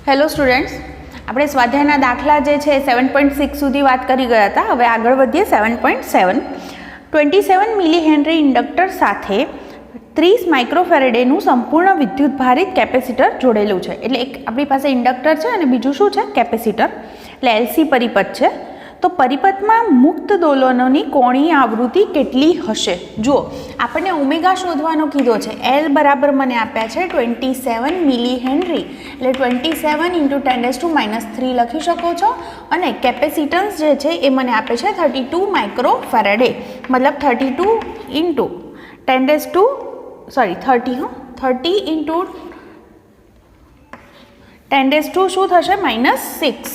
Hello students, આપણે સ્વાધ્યાયના દાખલા જે છે 7.6 સુધી વાત કરી ગયા હતા. હવે આગળ વધીએ 7.7. 27 મિલી હેનરી ઇન્ડક્ટર સાથે 30 માઇક્રોફેરેડેનું સંપૂર્ણ વિદ્યુતભારિત કેપેસિટર જોડેલું છે. એટલે એક આપણી પાસે ઇન્ડક્ટર છે અને બીજું શું છે? કેપેસિટર. એટલે એલસી પરિપથ છે. તો પરિપથમાં મુક્ત દોલનોની કોણીય આવૃત્તિ કેટલી હશે? જુઓ, આપણને ઓમેગા શોધવાનો કીધો છે. એલ બરાબર મને આપ્યા છે 27 મિલી હેનરી, એટલે 27 × 10⁻³ લખી શકો છો. અને કેપેસિટન્સ જે છે એ મને આપે છે 32 માઇક્રોફેરેડે, મતલબ 32 × 10 શું થશે? -6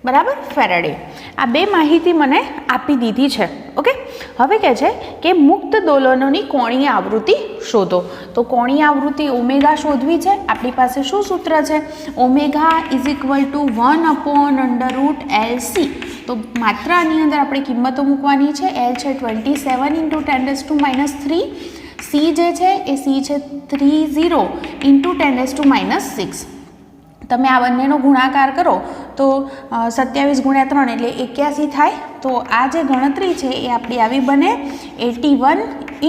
બરાબર ફેરેડે. આ બે માહિતી મને આપી દીધી છે. ઓકે, હવે કહે છે કે મુક્ત દોલનોની કોણીય આવૃત્તિ શોધો. તો કોણીય આવૃત્તિ ઓમેગા શોધવી છે. આપણી પાસે શું સૂત્ર છે? Omega = 1/√LC. તો માત્ર આની અંદર આપણે કિંમતો મૂકવાની છે. એલ છે 27 × 10⁻³ સી જે છે એ સી છે 30 × 10⁻6. તમે આ બંનેનો ગુણાકાર કરો તો 27 × 3 એટલે 81 થાય. તો આ જે ગણતરી છે એ આપણી આવી બને 81 ×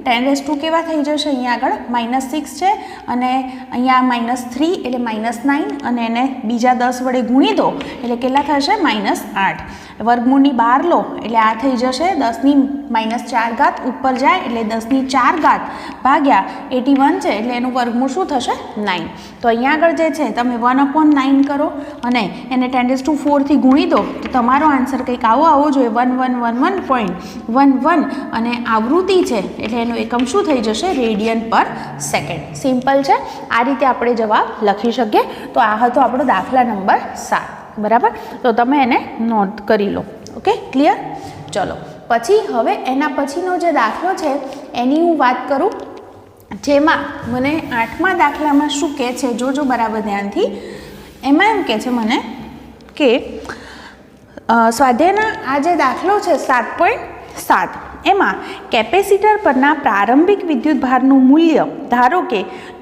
10⁻² કેવા થઈ જશે? અહીંયા આગળ -6 છે અને અહીંયા -3 એટલે -9 અને એને બીજા 10 વડે ગુણી દો એટલે કેટલા થશે? -8. વર્ગમૂળની બહાર લો એટલે આ થઈ જશે 10⁻⁴ ઉપર જાય એટલે 10⁴ ભાગ્યા 81 છે એટલે એનું વર્ગમૂળ શું થશે? 9. તો અહીંયા આગળ જે છે તમે 1/9 કરો અને એને 10⁴ થી ગુણી દો તો તમારો આન્સર કંઈક આવો જોઈએ 1111.11 અને આવૃત્તિ છે એટલે એનો એકમ શું થઈ જશે? રેડિયન પર સેકન્ડ. સિમ્પલ છે. આ રીતે આપણે જવાબ લખી શકીએ. તો આ હતો આપણો દાખલા નંબર 7. બરાબર, તો તમે એને નોંધ કરી લો. Okay, clear? ચલો પછી હવે એના પછીનો જે દાખલો છે એની હું વાત કરું, જેમાં મને 8મા દાખલામાં શું કહે છે? જોજો બરાબર ધ્યાનથી. એમાં એમ કહે છે મને કે સ્વાધ્યાયના આ જે દાખલો છે 7.7 એમાં કેપેસિટર પરના પ્રારંભિક વિદ્યુતભારનું મૂલ્ય ધારો કે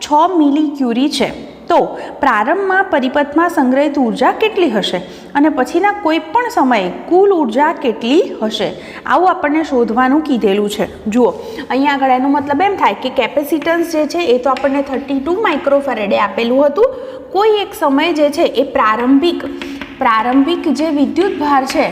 6 મિલી ક્યુરી છે. તો પ્રારંભમાં પરિપથમાં સંગ્રહિત ઉર્જા કેટલી હશે અને પછીના કોઈ પણ સમયે કુલ ઉર્જા કેટલી હશે? આવું આપણને શોધવાનું કીધેલું છે. જુઓ, અહીંયા આગળ એનો મતલબ એમ થાય કે કેપેસિટન્સ જે છે એ તો આપણને 32 માઇક્રોફેરેડે આપેલું હતું. કોઈ એક સમય જે છે એ પ્રારંભિક જે વિદ્યુતભાર છે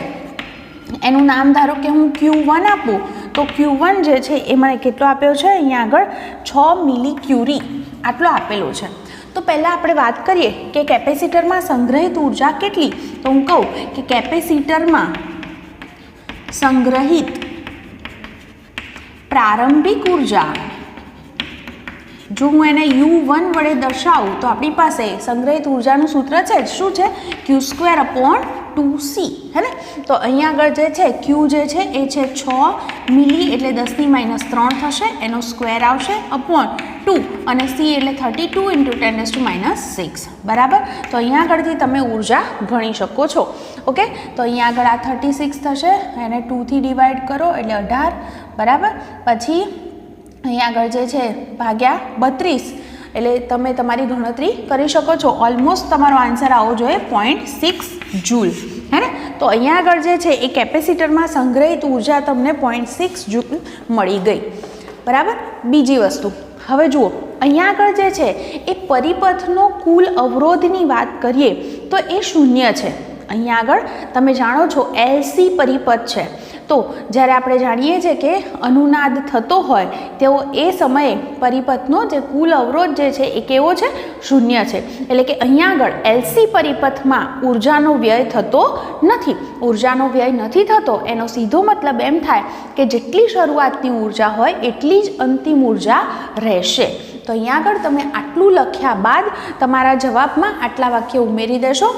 એનું નામ ધારો કે હું Q1 આપું તો Q1 જે છે એ મને કેટલો આપ્યો છે? અહીંયા આગળ 6 મિલી ક્યુરી આટલો આપેલો છે. તો પહેલાં આપણે વાત કરીએ કે કેપેસિટરમાં સંગ્રહિત ઉર્જા કેટલી. તો હું કહું કે કેપેસિટરમાં સંગ્રહિત પ્રારંભિક ઉર્જા, જો હું એને U1 વડે દર્શાવું તો આપણી પાસે સંગ્રહિત ઉર્જાનું સૂત્ર છે શું છે? Q²/2C. હે ને? તો અહીંયા આગળ જે છે Q જે છે એ છે 6 મિલી એટલે 10⁻³ થશે, એનો સ્ક્વેર આવશે /2 અને C એટલે 32 × 10⁻6. બરાબર. તો અહીંયા આગળથી તમે ઉર્જા ગણી શકો છો. ઓકે, તો અહીંયા આગળ આ 36 થશે, એને 2 થી ડિવાઈડ કરો એટલે 18. બરાબર. પછી અહીંયા આગળ જે છે ભાગ્યા 32 એટલે તમે તમારી ગણતરી કરી શકો છો. ઓલમોસ્ટ તમારો આન્સર આવો જોઈએ 0.6 જૂલ. હે ને? તો અહીંયા આગળ જે છે એ કેપેસિટરમાં સંગ્રહિત ઉર્જા તમને 0.6 જૂલ મળી ગઈ. બરાબર. બીજી વસ્તુ, હવે જુઓ અહીંયા આગળ જે છે એ પરિપથનો કુલ અવરોધની વાત કરીએ તો એ 0 છે. અહીંયા આગળ તમે જાણો છો એલસી પરિપથ છે. તો જ્યારે આપણે જાણીએ છીએ કે અનુનાદ થતો હોય તેવો એ સમયે પરિપથનો જે કુલ અવરોધ જે છે એ કેવો છે? 0 છે. એટલે કે અહીંયા આગળ એલસી પરિપથમાં ઉર્જાનો વ્યય થતો નથી. ઉર્જાનો વ્યય નથી થતો એનો સીધો મતલબ એમ થાય કે જેટલી શરૂઆતની ઉર્જા હોય એટલી જ અંતિમ ઉર્જા રહેશે. તો અહીંયા આગળ તમે આટલું લખ્યા બાદ તમારા જવાબમાં આટલા વાક્ય ઉમેરી દેશો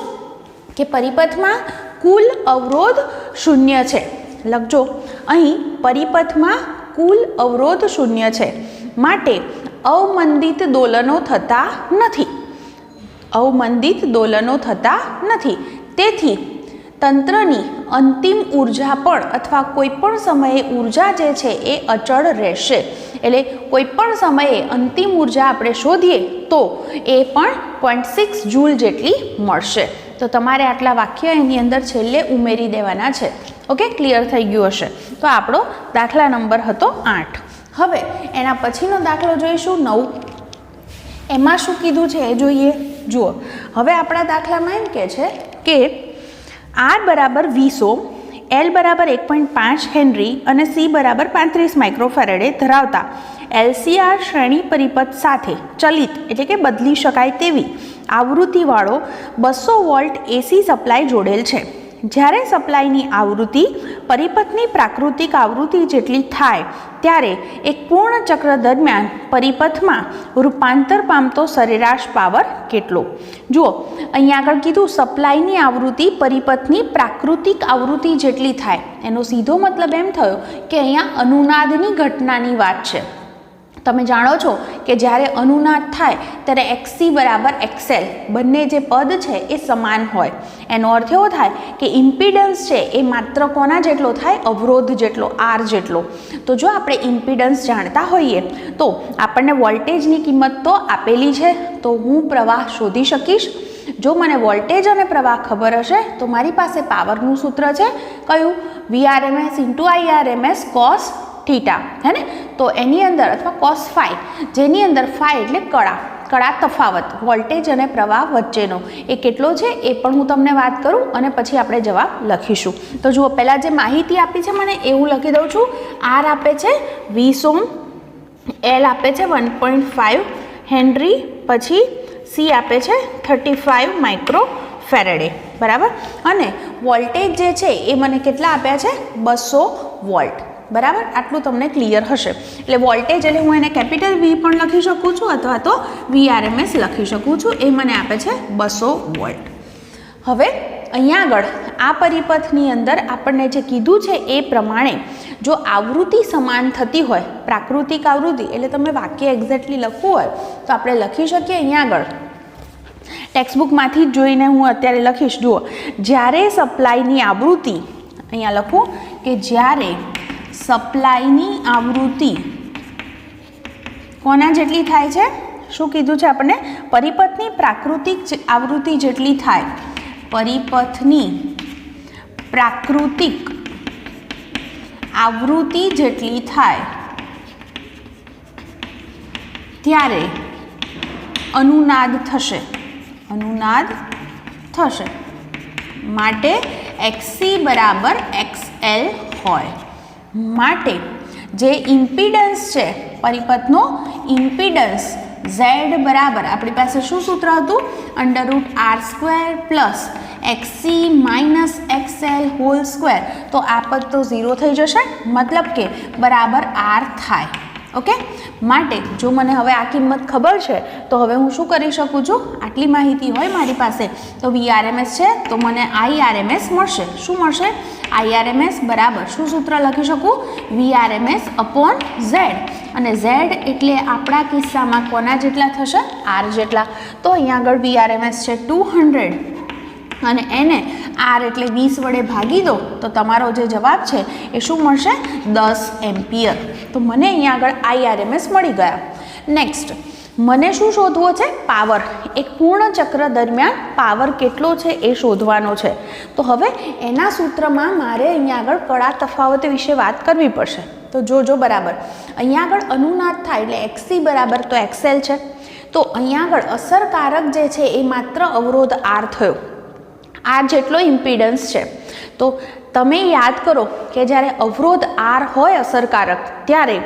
કે પરિપથમાં કુલ અવરોધ 0 છે. લખજો, અહીં પરિપથમાં કુલ અવરોધ 0 છે માટે અવમંદિત દોલનો થતા નથી. તેથી તંત્રની અંતિમ ઉર્જા પણ અથવા કોઈપણ સમયે ઉર્જા જે છે એ અચળ રહેશે. એટલે કોઈપણ સમયે અંતિમ ઉર્જા આપણે શોધીએ તો એ પણ 8.6 જૂલ જેટલી મળશે. તો તમારે આટલા વાક્ય એની અંદર છેલ્લે ઉમેરી દેવાના છે. ઓકે, ક્લિયર થઈ ગયું હશે. તો આપણો દાખલા નંબર હતો 8. હવે એના પછીનો દાખલો જોઈશું 9. એમાં શું કીધું છે એ જોઈએ. જુઓ, હવે આપણા દાખલામાં એમ કહે છે કે R બરાબર 20 ઓહ્મ, L બરાબર 1.5 હેનરી અને C બરાબર 35 માઇક્રોફેરેડે ધરાવતા LCR શ્રેણી પરિપથ સાથે ચલિત એટલે કે બદલી શકાય તેવી આવૃત્તિવાળો 200 વોલ્ટ AC સપ્લાય જોડેલ છે. જ્યારે સપ્લાયની આવૃત્તિ પરિપથની પ્રાકૃતિક આવૃત્તિ જેટલી થાય ત્યારે એક પૂર્ણ ચક્ર દરમિયાન પરિપથમાં રૂપાંતર પામતો સરેરાશ પાવર કેટલો. જુઓ, અહીંયા આગળ કીધું સપ્લાયની આવૃત્તિ પરિપથની પ્રાકૃતિક આવૃત્તિ જેટલી થાય. એનો સીધો મતલબ એમ થયો કે અહીંયા અનુનાદની ઘટનાની વાત છે. તમે જાણો છો કે જ્યારે અનુનાદ થાય ત્યારે XC બરાબર XL બંને જે પદ છે એ સમાન હોય. એનો અર્થ એવો થાય કે ઇમ્પિડન્સ છે એ માત્ર કોના જેટલો થાય? અવરોધ જેટલો, R જેટલો. તો જો આપણે ઇમ્પિડન્સ જાણતા હોઈએ તો આપણને વોલ્ટેજની કિંમત તો આપેલી છે, તો હું પ્રવાહ શોધી શકીશ. જો મને વોલ્ટેજ અને પ્રવાહ ખબર હશે તો મારી પાસે પાવરનું સૂત્ર છે કયું? VRMS × IRMS cos થીટા, હે ને? તો એની અંદર અથવા cos phi, જેની અંદર phi એટલે કળા તફાવત વોલ્ટેજ અને પ્રવાહ વચ્ચેનો એ કેટલો છે એ પણ હું તમને વાત કરું અને પછી આપણે જવાબ લખીશું. તો જુઓ, પહેલાં જે માહિતી આપી છે મને એવું લખી દઉં છું. R આપે છે 20 ઓહ્મ, L આપે છે 1.5 હેનરી, પછી C આપે છે 35 માઇક્રોફેરેડે, બરાબર. અને વોલ્ટેજ જે છે એ મને કેટલા આપ્યા છે? 200 વોલ્ટ, બરાબર. આટલું તમને ક્લિયર હશે. એટલે વોલ્ટેજ એટલે હું એને કેપિટલ V પણ લખી શકું છું અથવા તો VRMS લખી શકું છું. એ મને આપે છે 200 વોલ્ટ. હવે અહીંયા આગળ આ પરિપથની અંદર આપણને જે કીધું છે એ પ્રમાણે જો આવૃત્તિ સમાન થતી હોય, પ્રાકૃતિક આવૃત્તિ એટલે તમે વાક્ય એક્ઝેક્ટલી લખવું હોય તો આપણે લખી શકીએ. અહીંયા આગળ ટેક્સ્ટબુકમાંથી જ જોઈને હું અત્યારે લખીશ. જુઓ, જ્યારે સપ્લાયની આવૃત્તિ, અહીંયા લખું કે જ્યારે સપ્લાયની આવૃત્તિ કોના જેટલી થાય છે? શું કીધું છે આપણને? પરિપથની પ્રાકૃતિક આવૃત્તિ જેટલી થાય. પરિપથની પ્રાકૃતિક આવૃત્તિ જેટલી થાય ત્યારે અનુનાદ થશે. અનુનાદ થશે માટે XC બરાબર XL હોય. માટે જે ઇમ્પિડન્સ છે પરિપથનો ઇમ્પિડન્સ Z બરાબર આપણી પાસે શું સૂત્ર હતું? √R² + XC - XL whole square. તો આ પદ તો 0 થઈ જશે, મતલબ કે બરાબર R થાય. ઓકે, માટે જો મને હવે આ કિંમત ખબર છે તો હવે હું શું કરી શકું છું? આટલી માહિતી હોય મારી પાસે તો VRMS છે તો મને IRMS મળશે. શું મળશે? IRMS બરાબર શું સૂત્ર લખી શકું? VRMS/Z. અને Z એટલે આપણા કિસ્સામાં કોના જેટલા થશે? R જેટલા. તો અહીંયા આગળ VRMS છે 200 અને એને R એટલે 20 વડે ભાગી દો તો તમારો જે જવાબ છે એ શું મળશે? 10 એમ્પિયર. તો મને અહીંયા આગળ IRMS મળી ગયા. નેક્સ્ટ મને શું શોધવો છે? પાવર. એક પૂર્ણ ચક્ર દરમિયાન પાવર કેટલો છે એ શોધવાનો છે. તો હવે એના સૂત્રમાં મારે અહીંયા આગળ કળા તફાવત વિશે વાત કરવી પડશે. તો જોજો બરાબર, અહીંયા આગળ અનુનાદ થાય એટલે XC બરાબર તો XL છે. તો અહીંયા આગળ અસરકારક જે છે એ માત્ર અવરોધ R થયો. R જેટલો ઇમ્પિડન્સ છે. તો તમે યાદ કરો કે જ્યારે અવરોધ R હોય અસરકારક ત્યારે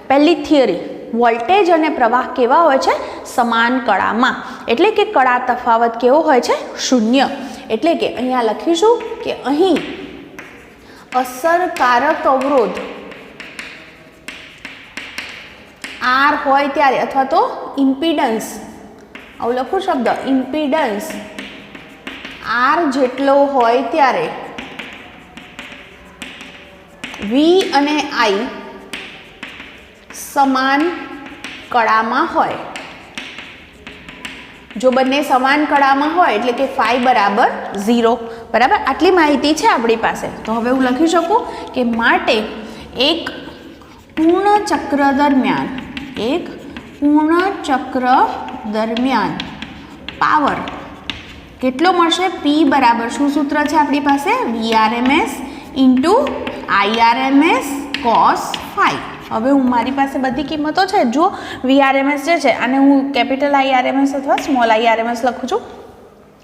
પહેલી થિયરી વોલ્ટેજ અને પ્રવાહ કેવા હોય છે? સમાન કળામાં. એટલે કે કળા તફાવત કેવો હોય છે? 0. એટલે કે અહીંયા લખીશું કે અહીં અસરકારક અવરોધ R હોય ત્યારે અથવા તો ઇમ્પિડન્સ, આવું લખું શબ્દ ઇમ્પિડન્સ R જેટલો હોય ત્યારે V અને I સમાન કળામાં હોય. જો બંને સમાન કળામાં હોય એટલે કે phi બરાબર 0. બરાબર, આટલી માહિતી છે આપણી પાસે. તો હવે હું લખી શકું કે માટે એક પૂર્ણ ચક્ર દરમિયાન પાવર કેટલો મળશે? P બરાબર શું સૂત્ર છે આપણી પાસે? VRMS into IRMS cos phi. હવે હું મારી પાસે બધી કિંમતો છે. જો VRMS જે છે આને હું કેપિટલ IRMS અથવા સ્મોલ IRMS લખું છું.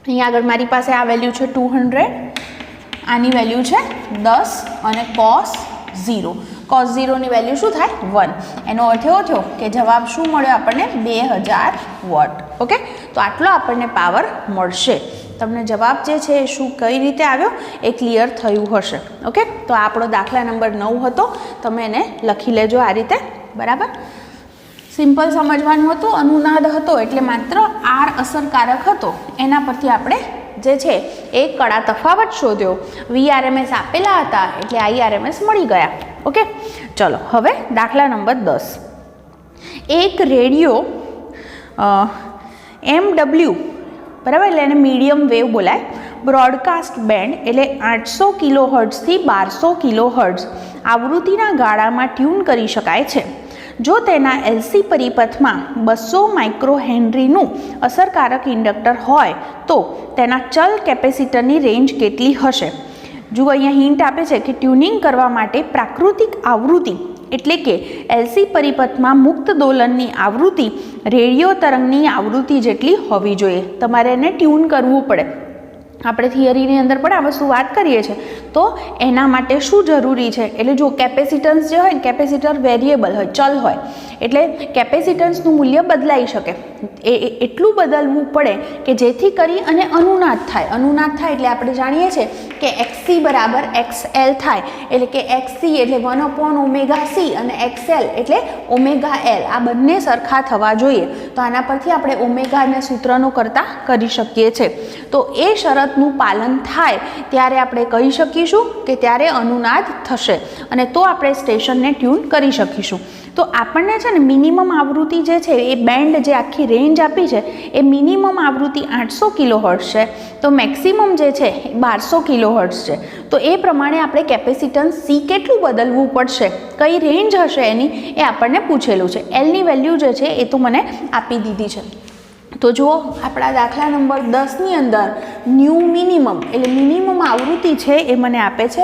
અહીંયા આગળ મારી પાસે આ વેલ્યુ છે 200, આની વેલ્યુ છે 10 અને cos 0. cos 0 ની વેલ્યુ શું થાય? 1. એનો અર્થ એવો થયો કે જવાબ શું મળ્યો આપણને? 2000 વોટ. ઓકે, તો આટલો આપણને પાવર મળશે. તમને જવાબ જે છે એ શું કઈ રીતે આવ્યો એ ક્લિયર થયું હશે. ઓકે, તો આપણો દાખલા નંબર 9 હતો. તમે એને લખી લેજો આ રીતે. બરાબર, સિમ્પલ સમજવાનું હતું. અનુનાદ હતો એટલે માત્ર આર અસરકારક હતો, એના પરથી આપણે જે છે એ કડા તફાવત શોધ્યો. VRMS આપેલા હતા એટલે IRMS મળી ગયા. ઓકે, ચલો હવે દાખલા નંબર 10. એક રેડિયો MW, બરાબર, એટલે એને મીડિયમ વેવ બોલાય, બ્રોડકાસ્ટ બેન્ડ એટલે 800 કિલોહર્ટ્ઝથી 1200 કિલોહર્ટ્ઝ આવૃત્તિના ગાળામાં ટ્યુન કરી શકાય છે. જો તેના LC પરિપથમાં 200 માઇક્રોહેનરીનું અસરકારક ઇન્ડક્ટર હોય તો તેના ચલ કેપેસિટરની રેન્જ કેટલી હશે? જુઓ, અહીંયા હિન્ટ આપે છે કે ટ્યુનિંગ કરવા માટે પ્રાકૃતિક આવૃત્તિ એટલે કે LC પરિપથમાં મુક્ત દોલનની આવૃત્તિ રેડિયો તરંગની આવૃત્તિ જેટલી હોવી જોઈએ. તમારે એને ટ્યુન કરવું પડે. આપણે થિયરીની અંદર પણ આ વસ્તુ વાત કરીએ છીએ. તો એના માટે શું જરૂરી છે? એટલે જો કેપેસિટન્સ જે હોય ને, કેપેસિટર વેરિયેબલ હોય, ચલ હોય, એટલે કેપેસિટન્સનું મૂલ્ય બદલાઈ શકે. એટલું બદલવું પડે કે જેથી કરી અને અનુનાદ થાય. અનુનાદ થાય એટલે આપણે જાણીએ છીએ કે XC બરાબર XL થાય. એટલે કે XC એટલે 1/ωc અને XL એટલે ωL. આ બંને સરખા થવા જોઈએ. તો આના પરથી આપણે ઓમેગાને સૂત્રનો કરતા કરી શકીએ છીએ. તો એ શરતનું પાલન થાય ત્યારે આપણે કહી શકીશું કે ત્યારે અનુનાદ થશે અને તો આપણે સ્ટેશનને ટ્યુન કરી શકીશું. તો આપણને છે ને મિનિમમ આવૃત્તિ જે છે એ બેન્ડ જે આખી રેન્જ આપી છે એ મિનિમમ આવૃત્તિ 800 કિલોહર્ટ્ઝ છે, તો મેક્સિમમ જે છે એ 1200 કિલોહર્ટ્ઝ છે. તો એ પ્રમાણે આપણે કેપેસિટન્સ C કેટલું બદલવું પડશે, કઈ રેન્જ હશે એની, એ આપણને પૂછેલું છે. Lની વેલ્યુ જે છે એ તો મને આપી દીધી છે. તો જુઓ, આપણા દાખલા નંબર 10ની અંદર ન્યૂ મિનિમમ એટલે મિનિમમ આવૃત્તિ છે એ મને આપે છે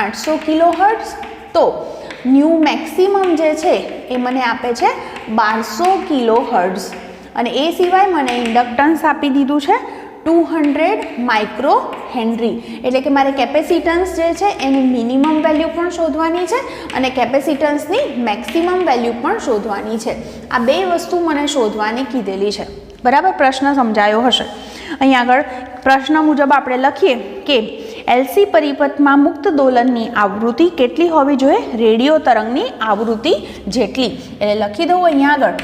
800 કિલોહર્ટ્ઝ. તો ન્યૂ મેક્સિમમ જે છે એ મને આપે છે 1200 કિલોહર્ટ્ઝ અને એ સિવાય મને ઇન્ડક્ટન્સ આપી દીધું છે 200 માઇક્રો હેનરી. એટલે કે મારે કેપેસિટન્સ જે છે એની મિનિમમ વેલ્યુ પણ શોધવાની છે અને કેપેસિટન્સની મેક્સિમમ વેલ્યુ પણ શોધવાની છે. આ બે વસ્તુ મને શોધવાની કીધેલી છે. બરાબર, પ્રશ્ન સમજાયો હશે. અહીં આગળ પ્રશ્ન મુજબ આપણે લખીએ કે LC પરિપથમાં મુક્ત દોલનની આવૃત્તિ કેટલી હોવી જોઈએ? રેડિયો તરંગની આવૃત્તિ જેટલી. એટલે લખી દઉં અહીંયા આગળ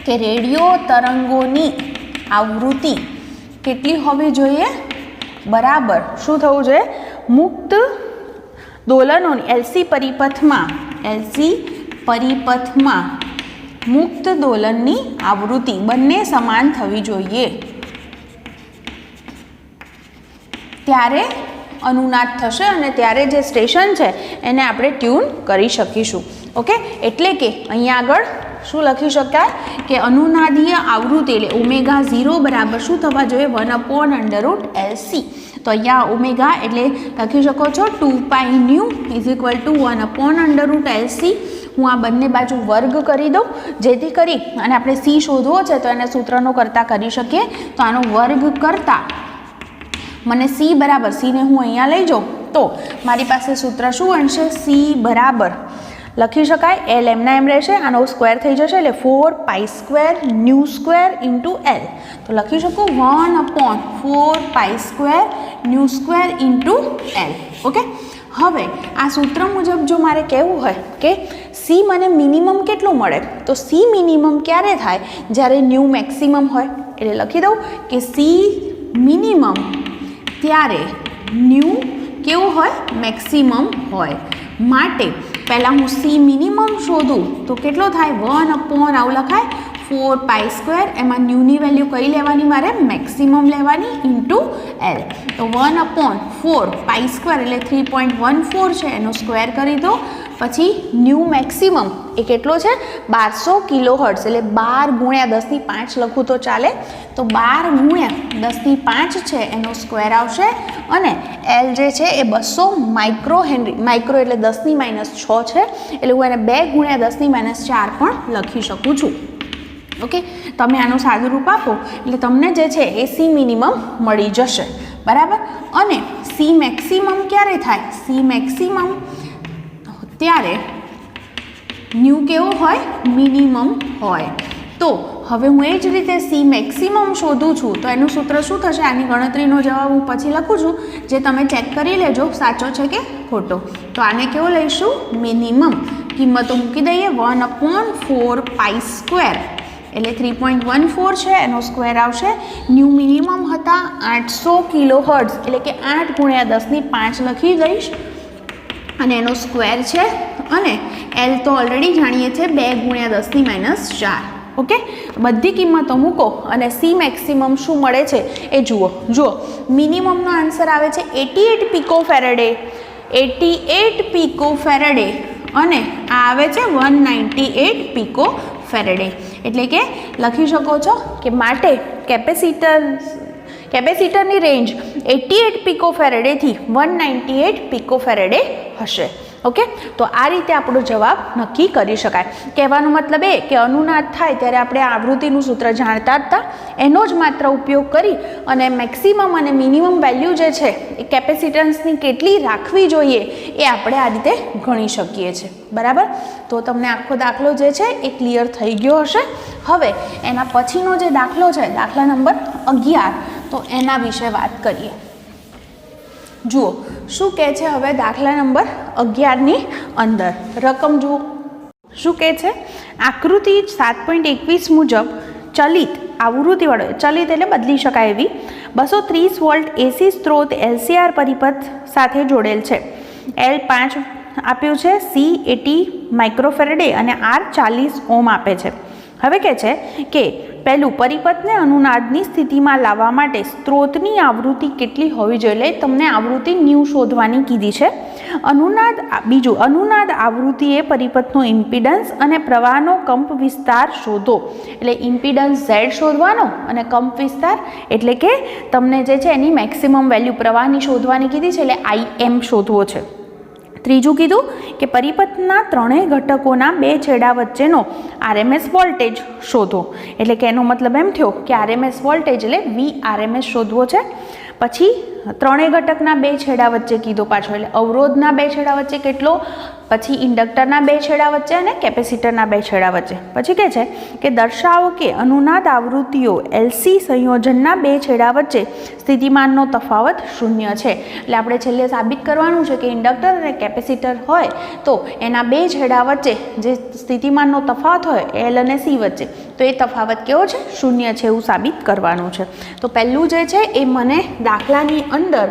કે રેડિયો તરંગોની આવૃત્તિ કેટલી હોવી જોઈએ? બરાબર શું થવું જોઈએ? મુક્ત દોલનોની LC પરિપથમાં મુક્ત દોલનની આવૃત્તિ બંને સમાન થવી જોઈએ, ત્યારે અનુનાદ થશે અને ત્યારે જે સ્ટેશન છે એને આપણે ટ્યુન કરી શકીશું. ઓકે, એટલે કે અહીંયા આગળ શું લખી શકાય કે અનુનાદીય આવૃત્તિ એટલે ω0 બરાબર શું થવા જોઈએ? 1/√LC. તો અહીંયા ઓમેગા એટલે લખી શકો છો 2πν = 1/√LC. હું આ બંને બાજુ વર્ગ કરી દઉં જેથી કરી અને આપણે C શોધવો છે તો એને સૂત્રનો કરતા કરી શકીએ. તો આનો વર્ગ કરતા મને C બરાબર, C ને હું અહીંયા લઈ જાઉં તો મારી પાસે સૂત્ર શું બનશે? C બરાબર લખી શકાય L એમના એમ રહેશે, આનો સ્ક્વેર થઈ જશે એટલે 4π² ν² × L. તો લખી શકું 1/4π² ν² L. ઓકે, હવે આ સૂત્ર મુજબ જો મારે કહેવું હોય કે C મને મિનિમમ કેટલું મળે, તો C મિનિમમ ક્યારે થાય? જ્યારે ન્યૂ મેક્સિમમ હોય. એટલે લખી દઉં કે C મિનિમમ ત્યારે ન્યૂ કેવું હોય? મેક્સિમમ હોય. માટે પહેલાં હું C મિનિમમ શોધું તો કેટલો થાય? 1/ આવું લખાય 4 પાઈ સ્ક્વેર, એમાં ન્યુની વેલ્યુ કઈ લેવાની મારે? મેક્સિમમ લેવાની ઇન્ટુ એલ. તો 1/4 પાઈ સ્ક્વેર એટલે 3.14 છે, એનો સ્ક્વેર કરી દો. પછી ન્યૂ મેક્સિમમ એ કેટલો છે? 1200 કિલોહર્ટ્ઝ, એટલે 12 ગુણ્યા 10⁵ લખું તો ચાલે. તો 12 ગુણ્યા 10⁵ છે એનો સ્ક્વેર આવશે. અને એલ જે છે એ 200 માઇક્રો હેનરી, માઇક્રો એટલે 10⁻6 છે, એટલે હું એને 2 ગુણ્યા 10⁻4 પણ લખી શકું છું. ઓકે, તમે આનું સાદું રૂપ આપો એટલે તમને જે છે એ સી મિનિમમ મળી જશે. બરાબર. અને સી મેક્સિમમ ક્યારે થાય? સી મેક્સિમમ ત્યારે ન્યૂ કેવો હોય? મિનિમમ હોય. તો હવે હું એ જ રીતે સી મેક્સિમમ શોધું છું, તો એનું સૂત્ર શું થશે? આની ગણતરીનો જવાબ હું પછી લખું છું, જે તમે ચેક કરી લેજો સાચો છે કે ખોટો. તો આને કેવો લઈશું? મિનિમમ. કિંમતો મૂકી દઈએ. 1/4 પાઈ સ્ક્વેર એટલે 3.14 છે, એનો સ્ક્વેર આવશે. ન્યૂ મિનિમમ હતા 800 કિલોહર્ટ્ઝ, એટલે કે 8 ગુણ્યા 10⁵ લખી દઈશ અને એનો સ્ક્વેર છે. અને એલ તો ઓલરેડી જાણીએ છીએ 2 ગુણ્યા 10⁻4. ઓકે, બધી કિંમતો મૂકો અને સી મેક્સિમમ શું મળે છે એ જુઓ. મિનિમમનો આન્સર આવે છે 88 પિકોફેરેડે, 88 પિકોફેરેડે, અને આ આવે છે 198 પિકોફેરેડે. એટલે કે લખી શકો છો કે માટે કેપેસિટરની રેન્જ 88 પિકોફેરેડેથી 198 પિકોફેરેડે હશે. ઓકે, તો આ રીતે આપણો જવાબ નક્કી કરી શકાય. કહેવાનો મતલબ એ કે અનુનાદ થાય ત્યારે આપણે આવૃત્તિનું સૂત્ર જાણતા જ હતા, એનો જ માત્ર ઉપયોગ કરી અને મેક્સિમમ અને મિનિમમ વેલ્યુ જે છે એ કેપેસિટન્સની કેટલી રાખવી જોઈએ એ આપણે આ રીતે ગણી શકીએ છીએ. બરાબર. તો તમને આખો દાખલો જે છે એ ક્લિયર થઈ ગયો હશે. હવે એના પછીનો જે દાખલો છે, દાખલા નંબર 11, તો એના વિશે વાત કરીએ. જુઓ શું કહે છે હવે દાખલા નંબર 11ની અંદર. રકમ જુઓ શું કહે છે? આકૃતિ 7.21 મુજબ ચલિત આવૃત્તિવાળો, ચલિત એટલે બદલી શકાય એવી 230 વોલ્ટ એસી સ્ત્રોત એલસીઆર પરિપથ સાથે જોડેલ છે. એલ 5 આપ્યું છે, સી 80 માઇક્રોફેરેડે અને આર 40 ઓમ આપે છે. હવે કહે છે કે પહેલું, પરિપથને અનુનાદની સ્થિતિમાં લાવવા માટે સ્ત્રોતની આવૃત્તિ કેટલી હોવી જોઈએ? એટલે તમને આવૃત્તિ ન્યૂ શોધવાની કીધી છે. બીજું, અનુનાદ આવૃત્તિ એ પરિપથનો ઇમ્પિડન્સ અને પ્રવાહનો કંપ વિસ્તાર શોધો. એટલે ઇમ્પિડન્સ ઝેડ શોધવાનો અને કંપ વિસ્તાર એટલે કે તમને જે છે એની મેક્સિમમ વેલ્યુ પ્રવાહની શોધવાની કીધી છે, એટલે IM શોધવો છે. ત્રીજું કીધું કે પરિપથના ત્રણેય ઘટકોના 2 છેડા વચ્ચેનો RMS વોલ્ટેજ શોધો. એટલે કે એનો મતલબ એમ થયો કે RMS વોલ્ટેજ એટલે VRMS શોધવો છે. પછી ત્રણેય ઘટકના 2 છેડા વચ્ચે કીધો પાછો, એટલે અવરોધના 2 છેડા વચ્ચે કેટલો, પછી ઇન્ડક્ટરના 2 છેડા વચ્ચે અને કેપેસિટરના 2 છેડા વચ્ચે. પછી કહે છે કે દર્શાવો કે અનુનાદ આવૃત્તિઓ LC સંયોજનના 2 છેડા વચ્ચે સ્થિતિમાનનો તફાવત 0 છે. એટલે આપણે છેલ્લે સાબિત કરવાનું છે કે ઇન્ડક્ટર અને કેપેસિટર હોય તો એના 2 છેડા વચ્ચે જે સ્થિતિમાનનો તફાવત હોય L અને C વચ્ચે, તો એ તફાવત કેવો છે? 0 છે, એવું સાબિત કરવાનું છે. તો પહેલું જે છે એ મને દાખલાની અંદર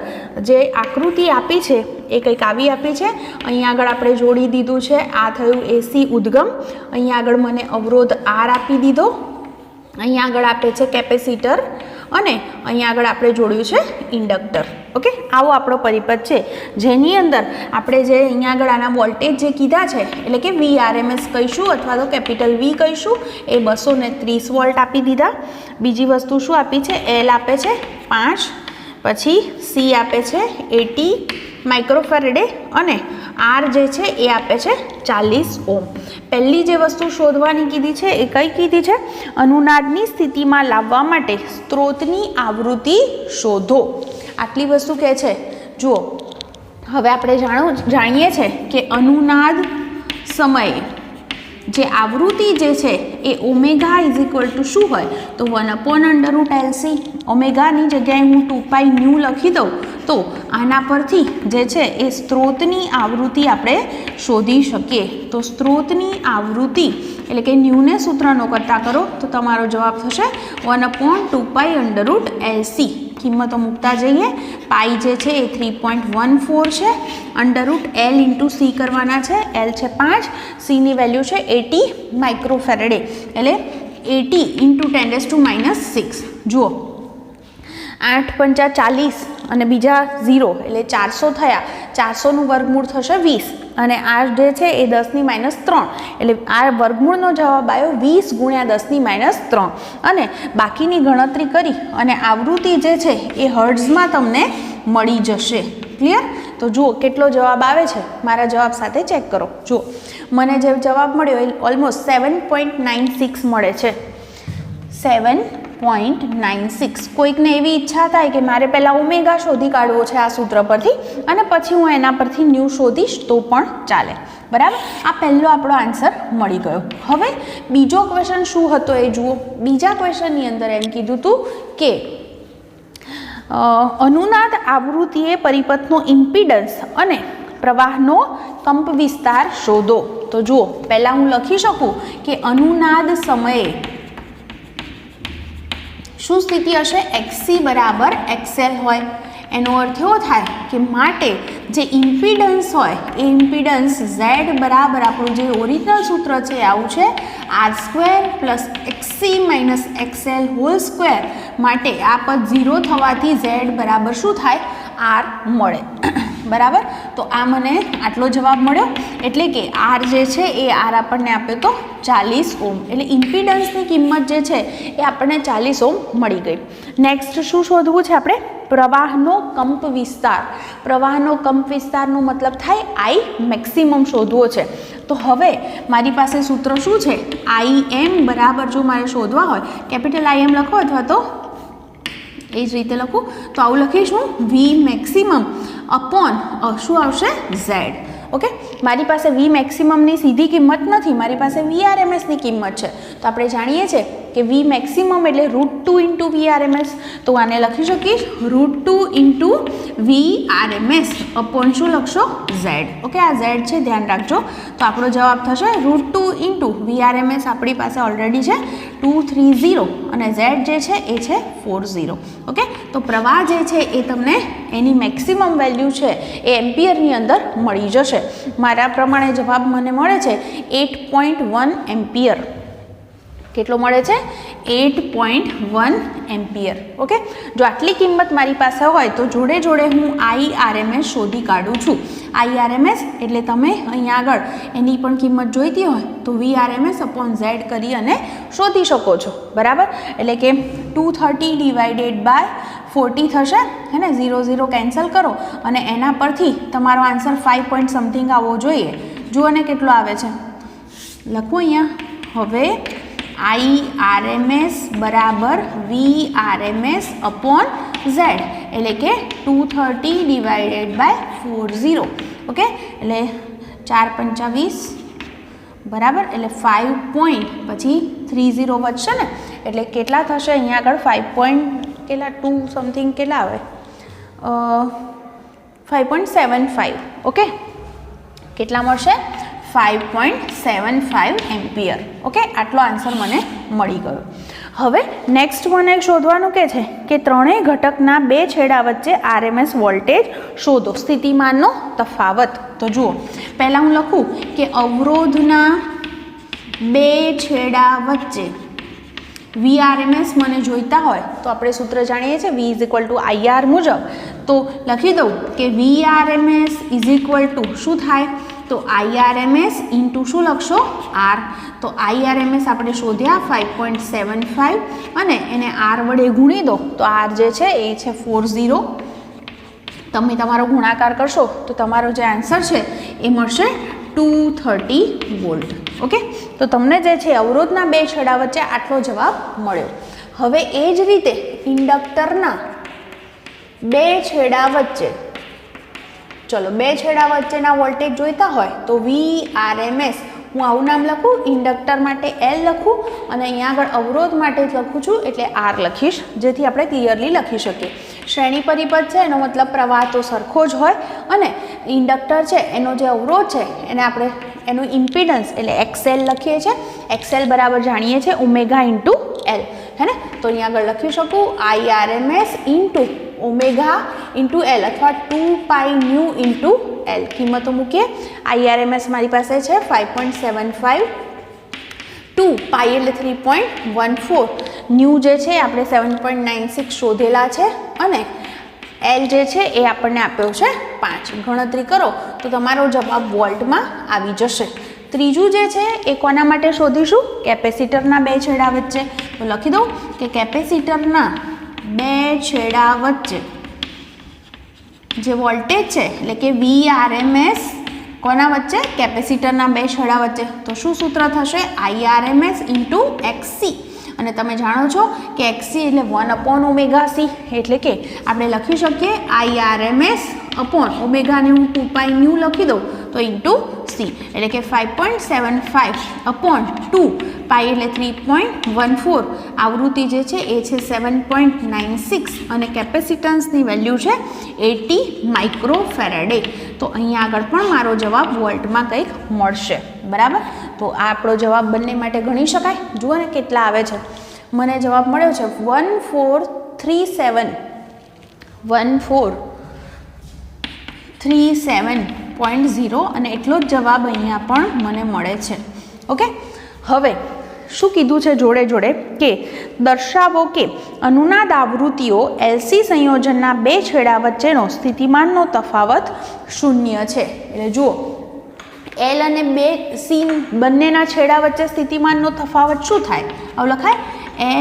જે આકૃતિ આપી છે એ કંઈક આવી આપી છે. અહીંયા આગળ આપણે જોડી દીધું છે, આ થયું એસી ઉદ્ગમ. અહીંયા આગળ મને અવરોધ R આપી દીધો, અહીંયા આગળ આપે છે કેપેસિટર, અને અહીંયા આગળ આપણે જોડ્યું છે ઇન્ડક્ટર. ઓકે, આવો આપણો પરિપથ છે, જેની અંદર આપણે જે અહીંયા આગળ આના વોલ્ટેજ જે કીધા છે એટલે કે VRMS કહીશું અથવા તો કેપિટલ V કહીશું, એ 230 વોલ્ટ આપી દીધા. બીજી વસ્તુ શું આપી છે? L આપે છે 5, પછી C આપે છે 80 માઇક્રોફેરેડે અને R જે છે એ આપે છે 40 ઓમ. પહેલી જે વસ્તુ શોધવાની કીધી છે એ કઈ કીધી છે? અનુનાદની સ્થિતિમાં લાવવા માટે સ્ત્રોતની આવૃત્તિ શોધો. આટલી વસ્તુ કહે છે. જુઓ, હવે આપણે જાણીએ છીએ કે અનુનાદ સમયે જે આવૃત્તિ જે છે એ ઓમેગા ઇઝ ઇક્વલ ટુ શું હોય? તો 1/√LC. ઓમેગાની જગ્યાએ હું 2π ન્યૂ લખી દઉં તો આના પરથી જે છે એ સ્ત્રોતની આવૃત્તિ આપણે શોધી શકીએ. તો સ્ત્રોતની આવૃત્તિ એટલે કે ન્યૂને સૂત્રનો કરતા કરો તો તમારો જવાબ થશે 1/2π√LC. કિંમતો મૂકતા જઈએ. પાઈ જે છે એ 3.14 છે, √L × C કરવાના છે. L છે 5, Cની વેલ્યુ છે 80 માઇક્રોફેરેડે, એટલે 80 ઇન્ટુ 10⁻⁶ જુઓ 8 પંચા 40 અને બીજા 0 એટલે 400 થયા. 400નું વર્ગમૂળ થશે 20 અને આ જે છે એ 10⁻³ એટલે આ વર્ગમૂળનો જવાબ આવ્યો 20 ગુણ્યા 10⁻³ અને બાકીની ગણતરી કરી અને આવૃત્તિ જે છે એ હર્ટ્ઝમાં તમને મળી જશે. ક્લિયર? તો જુઓ કેટલો જવાબ આવે છે, મારા જવાબ સાથે ચેક કરો. જુઓ મને જે જવાબ મળ્યો એ ઓલમોસ્ટ 7.96 મળે છે. 7.96. કોઈકને એવી ઈચ્છા થાય કે મારે પહેલાં ઓમેગા શોધી કાઢવો છે આ સૂત્ર પરથી અને પછી હું એના પરથી ન્યૂ શોધીશ તો પણ ચાલે. બરાબર? આ પહેલો આપણો આન્સર મળી ગયો. હવે બીજો ક્વેશ્ચન શું હતો એ જુઓ. બીજા ક્વેશ્ચનની અંદર એમ કીધું હતું કે અનુનાદ આવૃત્તિએ પરિપથનો ઇમ્પિડન્સ અને પ્રવાહનો કંપવિસ્તાર શોધો. તો જુઓ પહેલાં હું લખી શકું કે અનુનાદ સમયે શું સ્થિતિ હશે? XC બરાબર XL હોય. એનો અર્થ એવો થાય કે માટે જે ઇમ્પિડન્સ હોય એ ઇમ્પિડન્સ Z બરાબર આપણું જે ઓરિજિનલ સૂત્ર છે આવું છે R² + XC - XL² માટે આ પદ 0 થવાથી Z બરાબર શું થાય? R મળે. બરાબર? તો આ મને આટલો જવાબ મળ્યો એટલે કે R જે છે એ R આપણને આપ્યો તો 40 ઓહ્મ એટલે ઇમ્પિડન્સની કિંમત જે છે એ આપણને 40 ઓહ્મ મળી ગઈ. નેક્સ્ટ શું શોધવું છે આપણે? પ્રવાહનો કંપ વિસ્તાર. પ્રવાહનો કંપ વિસ્તારનો મતલબ થાય I મેક્સિમમ શોધવો છે. તો હવે મારી પાસે સૂત્ર શું છે? IM બરાબર જો મારે શોધવા હોય કેપિટલ IM લખો અથવા તો એ જ રીતે લખું તો આવું લખીશું V મેક્સિમમ અપોન શું આવશે? Z. ઓકે, મારી પાસે V મેક્સિમમની સીધી કિંમત નથી, મારી પાસે VRMSની કિંમત છે. તો આપણે જાણીએ છીએ કે V મેક્સિમમ એટલે √2 × VRMS. તો આને લખી શકીશ √2 × VRMS અપોન શું લખશો? Z. ઓકે, આ Z છે ધ્યાન રાખજો. તો આપણો જવાબ થશે √2 × VRMS આપણી પાસે ઓલરેડી છે 230 અને Z જે છે એ છે 40. ઓકે, તો પ્રવાહ જે છે એ તમને એની મેક્સિમમ વેલ્યુ છે એ એમ્પિયરની અંદર મળી જશે. મારા પ્રમાણે જવાબ મને મળે છે 8.1 એમ્પિયર. કેટલો મળે છે? 8.1 એમ્પિયર. ઓકે, જો આટલી કિંમત મારી પાસે હોય તો જોડે જોડે હું IRMS શોધી કાઢું છું. IRMS એટલે તમે અહીંયા આગળ એની પણ કિંમત જોઈતી હોય તો VRMS અપોન Z કરી અને શોધી શકો છો. બરાબર? એટલે કે 230 / 40 થશે હે ને, 0 0 કેન્સલ કરો અને એના પરથી તમારો આન્સર 5 પોઈન્ટ સમથિંગ આવવો જોઈએ. જુઓ ને કેટલો આવે છે, લખું અહીંયા. હવે IRMS બરાબર VRMS અપોન Z એટલે કે 230 / 40. ઓકે, એટલે 4 × 25 બરાબર એટલે 5 પોઈન્ટ પછી 30 વધશે ને એટલે કેટલા થશે અહીંયા આગળ? 5 પોઈન્ટ કેટલા 2 સમથિંગ કેટલા આવે? 5.75. ઓકે, કેટલા મળશે? 5.75 એમ્પિયર. ઓકે, આટલો આન્સર મને મળી ગયો. હવે નેક્સ્ટ મને શોધવાનું કે છે કે ત્રણેય ઘટકના બે છેડા વચ્ચે RMS વોલ્ટેજ શોધો. સ્થિતિમાનનો તફાવત. તો જુઓ પહેલાં હું લખું કે અવરોધના બે છેડા વચ્ચે VRMS મને જોઈતા હોય તો આપણે સૂત્ર જાણીએ છીએ V = IR મુજબ. તો લખી દઉં કે VRMS = શું થાય? તો IRMS ઇન્ટુ શું લખશો? R. તો IRMS આપણે શોધ્યા 5.75 અને એને R વડે ગુણી દો તો R જે છે એ છે 40. તમે તમારો ગુણાકાર કરશો તો તમારો જે આન્સર છે એ મળશે 230 વોલ્ટ. ઓકે, તો તમને જે છે અવરોધના બે છેડા વચ્ચે આટલો જવાબ મળ્યો. હવે એ જ રીતે ઇન્ડક્ટરના બે છેડા વચ્ચે, ચલો બે છેડા વચ્ચેના વોલ્ટેજ જોઈતા હોય તો VRMS હું આવું નામ લખું, ઇન્ડક્ટર માટે L લખું અને અહીંયા આગળ અવરોધ માટે લખું છું એટલે R લખીશ, જેથી આપણે ક્લિયરલી લખી શકીએ. શ્રેણી પરિપથ છે એનો મતલબ પ્રવાહ તો સરખો જ હોય અને ઇન્ડક્ટર છે એનો જે અવરોધ છે એને આપણે એનું ઇમ્પિડન્સ એટલે XL લખીએ છીએ. XL બરાબર જાણીએ છીએ ઓમેગા ઇન્ટુ L હે ને. તો અહીંયા આગળ લખી શકું IRMS into omega into L અથવા 2πν ઇન્ટુ L. કિંમતો મૂકીએ. IRMS મારી પાસે છે 5.75 2 પાઈ એટલે 3.14 ન્યૂ જે છે આપણે 7.96 શોધેલા છે અને એલ જે છે એ આપણને આપ્યો છે 5. ગણતરી કરો તો તમારો જવાબ વોલ્ટમાં આવી જશે. ત્રીજું જે છે એ કોના માટે શોધીશું? કેપેસિટરના બે છેડા વચ્ચે. તો લખી દઉં કે કેપેસિટરના બે છેડા વચ્ચે જે વોલ્ટેજ છે એટલે કે VRMS કોના વચ્ચે? કેપેસિટરના બે છેડા વચ્ચે. તો શું સૂત્ર થશે? IRMS into XC. અને તમે જાણો છો કે XC એટલે 1/ωc એટલે કે આપણે લખી શકીએ IRMS અપોન ઓમેગાને હું 2 પાઈ ન્યૂ લખી દઉં તો ઇન્ટુ C એટલે કે 5.75 અપોન 2 પાઈ એટલે 3.14 આવૃત્તિ જે છે એ છે 7.96 અને કેપેસિટન્સની વેલ્યુ છે 80 માઇક્રોફેરેડે. તો અહીંયા આગળ પણ મારો જવાબ વોલ્ટમાં કંઈક મળશે. બરાબર. તો આ આપણો જવાબ બંને માટે ગણી શકાય. જુઓ ને કેટલા આવે છે. મને જવાબ મળ્યો છે 1437.0 અને એટલો જ જવાબ અહીંયા પણ મને મળે છે. ઓકે. હવે શું કીધું છે જોડે જોડે કે દર્શાવો કે અનુનાદ આવૃત્તિઓ LC સંયોજનના બે છેડા વચ્ચેનો સ્થિતિમાનનો તફાવત 0 છે. એટલે જુઓ L અને C બંનેના છેડા વચ્ચે સ્થિતિમાનનો તફાવત શું થાય? આવું લખાય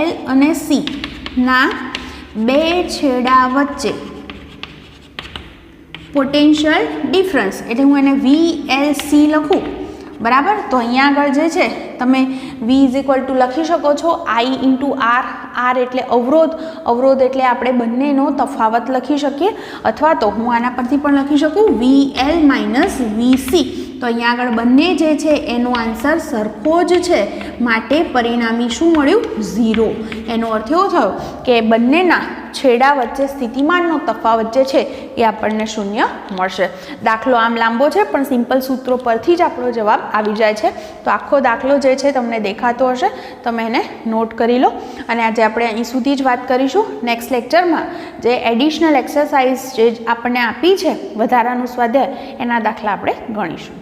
L અને C ના બે છેડા વચ્ચે પોટેન્શિયલ ડિફરન્સ એટલે હું એને VLC લખું. બરાબર. તો અહીંયા આગળ જે છે તમે V લખી શકો છો I ઇન્ટુ R. R એટલે અવરોધ. અવરોધ એટલે આપણે બંનેનો તફાવત લખી શકીએ અથવા તો હું આના પરથી પણ લખી શકું VL માઇનસ VC. તો અહીંયા આગળ બંને જે છે એનો આન્સર સરખો જ છે માટે પરિણામી શું મળ્યું? 0. એનો અર્થ એવો થયો કે બંનેના છેડા વચ્ચે સ્થિતિમાનનો તફાવત જે છે એ આપણને 0 મળશે. દાખલો આમ લાંબો છે પણ સિમ્પલ સૂત્રો પરથી જ આપણો જવાબ આવી જાય છે. તો આખો દાખલો જે છે તમને દેખાતો હશે, તમે એને નોટ કરી લો. અને આજે આપણે અહીં સુધી જ વાત કરીશું. નેક્સ્ટ લેક્ચરમાં જે એડિશનલ એક્સરસાઇઝ જે આપણને આપી છે વધારાનું સ્વાધ્યાય એના દાખલા આપણે ગણીશું.